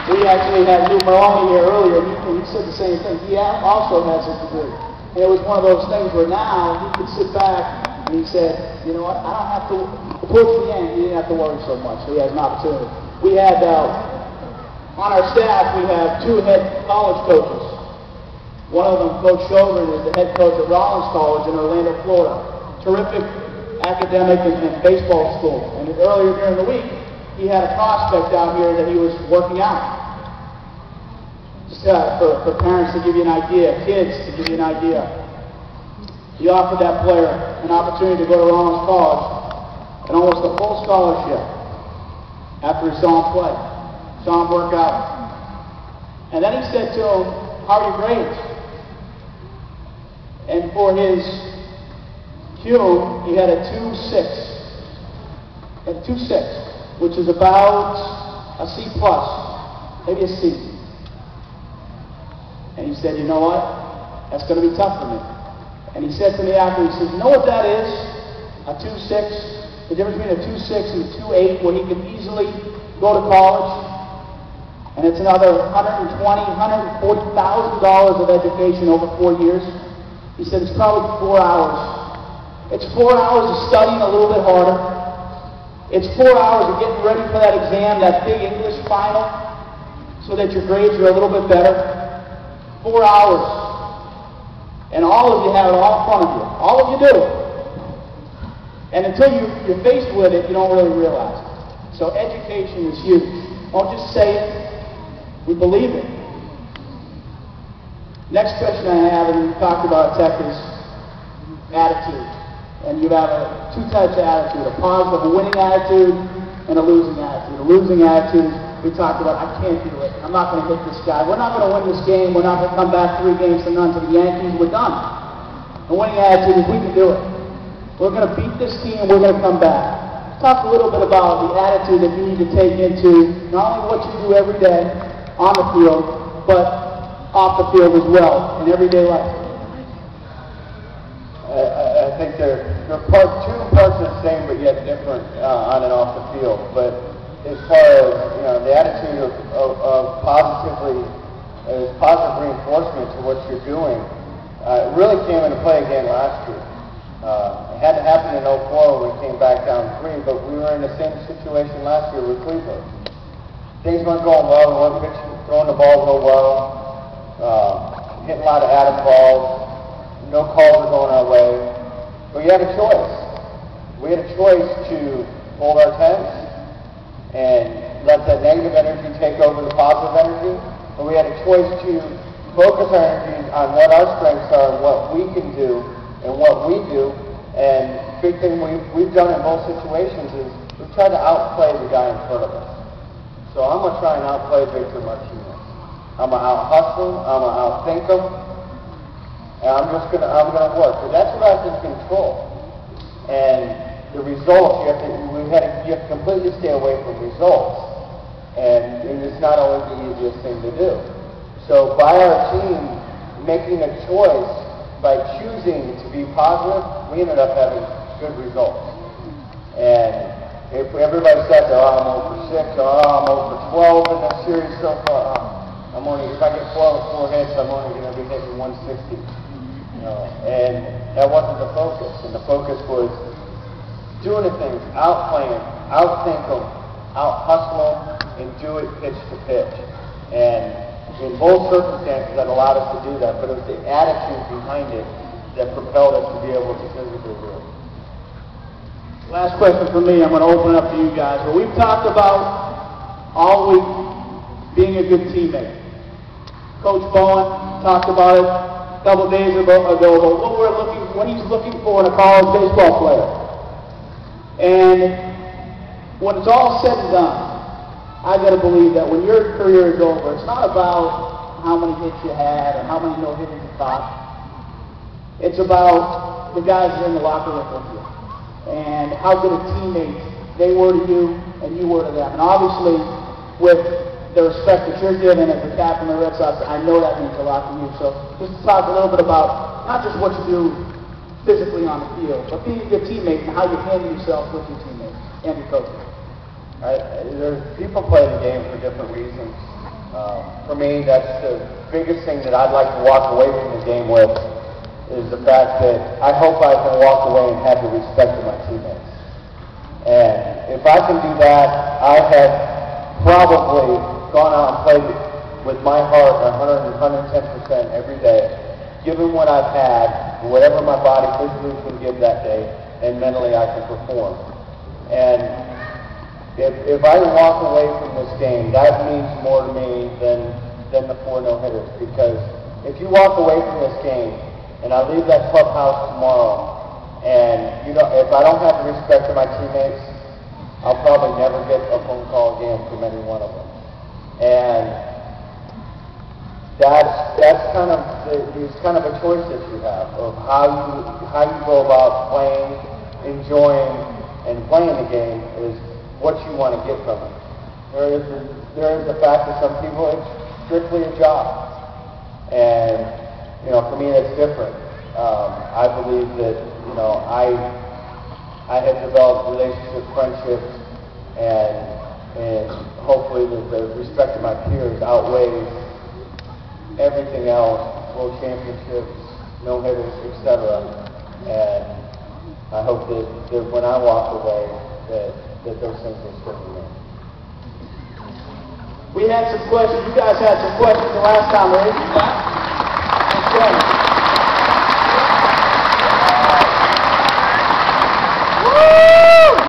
We actually had Lou Maloney here earlier, and he said the same thing. He also has a degree. And it was one of those things where now he could sit back and he said, you know what, I don't have to, towards the end, he didn't have to worry so much, so he has an opportunity. We had, on our staff, we have 2 head college coaches. One of them, Coach Chauvin, is the head coach at Rollins College in Orlando, Florida. Terrific academic and baseball school. And earlier during the week, he had a prospect out here that he was working out. Just for parents to give you an idea, kids to give you an idea. He offered that player an opportunity to go to Rollins College and almost a full scholarship after he saw him play, saw him work out. And then he said to him, how are your grades? And for his Q, he had a 2.6. A 2.6, which is about a C+, maybe a C. And he said, you know what? That's going to be tough for me. And he said to me after, he said, you know what that is? A 2.6, the difference between a 2.6 and a 2.8, where he could easily go to college. And it's another $120,000, $140,000 of education over 4 years. He said, it's probably 4 hours. It's 4 hours of studying a little bit harder. It's 4 hours of getting ready for that exam, that big English final, so that your grades are a little bit better. 4 hours. And all of you have it all in front of you. All of you do. And until you're faced with it, you don't really realize it. So education is huge. Don't just say it. We believe it. Next question I have, and we talked about tech, is attitude. And you have 2 types of attitude, a positive, a winning attitude, and a losing attitude. A losing attitude, we talked about, I can't do it. I'm not going to hit this guy. We're not going to win this game. We're not going to come back 3 games to none to the Yankees. We're done. The winning attitude is we can do it. We're going to beat this team and we're going to come back. Talk a little bit about the attitude that you need to take into not only what you do every day on the field, but off the field as well, in everyday life. I think they're two parts of the same, but yet different on and off the field. But as far as the attitude of positive reinforcement to what you're doing, it really came into play again last year. It had to happen in 04 when we came back down 3, but we were in the same situation last year with Cleveland. Things weren't going well. We weren't throwing the ball real well. Hitting a lot of Adam balls. No calls were going our way. But we had a choice. We had a choice to hold our tents and let that negative energy take over the positive energy. But we had a choice to focus our energy on what our strengths are and what we can do and what we do. And the big thing we've done in both situations is we've tried to outplay the guy in front of us. So I'm going to try and outplay Victor Martinez. I'm going to out-hustle him. I'm going to outthink him. And I'm going to work. But that's what I can control. And the results, you have to completely stay away from results. And it's not always the easiest thing to do. So by our team making a choice, by choosing to be positive, we ended up having good results. And if everybody said, oh, I'm 0 for 6, or oh, I'm 0 for 12 in this series so far, if I get 4 hits, I'm only going to be hitting 160. And that wasn't the focus. And the focus was doing the things, outplaying, outthink them, out-hustle them, and do it pitch to pitch. And in both circumstances, that allowed us to do that, but it was the attitude behind it that propelled us to be able to physically do it. Last question for me, I'm going to open it up to you guys. Well, we've talked about all week being a good teammate. Coach Bowen talked about it a couple days ago about what he's looking for in a college baseball player. And when it's all said and done, I got to believe that when your career is over, it's not about how many hits you had or how many no-hitters you caught. It's about the guys that are in the locker room with you and how good a teammate they were to you and you were to them. And obviously, with the respect that you're given as the captain of the Red Sox, I know that means a lot to you. So just to talk a little bit about not just what you do physically on the field, but being a good teammate and how you handle yourself with your teammates and your coaches. There's people play the game for different reasons. For me, that's the biggest thing that I'd like to walk away from the game with, is the fact that I hope I can walk away and have the respect of my teammates. And if I can do that, I have probably gone out and played with my heart 110% every day, given what I've had, whatever my body physically can give that day, and mentally I can perform. And if I walk away from this game, that means more to me than the 4 no-hitters, because if you walk away from this game, and I leave that clubhouse tomorrow, and if I don't have the respect of my teammates, I'll probably never get a phone call again from any one of them. And that's kind of it's kind of a choice that you have of how you go about playing, enjoying, and playing the game is what you want to get from it. There is the fact that some people it's strictly a job, and for me it's different. I believe that I have developed relationships, friendships, and hopefully the respect of my peers outweighs everything else, world championships, no-hitters, etc. And I hope that when I walk away, that those things will still remain. We had some questions. You guys had some questions the last time, right?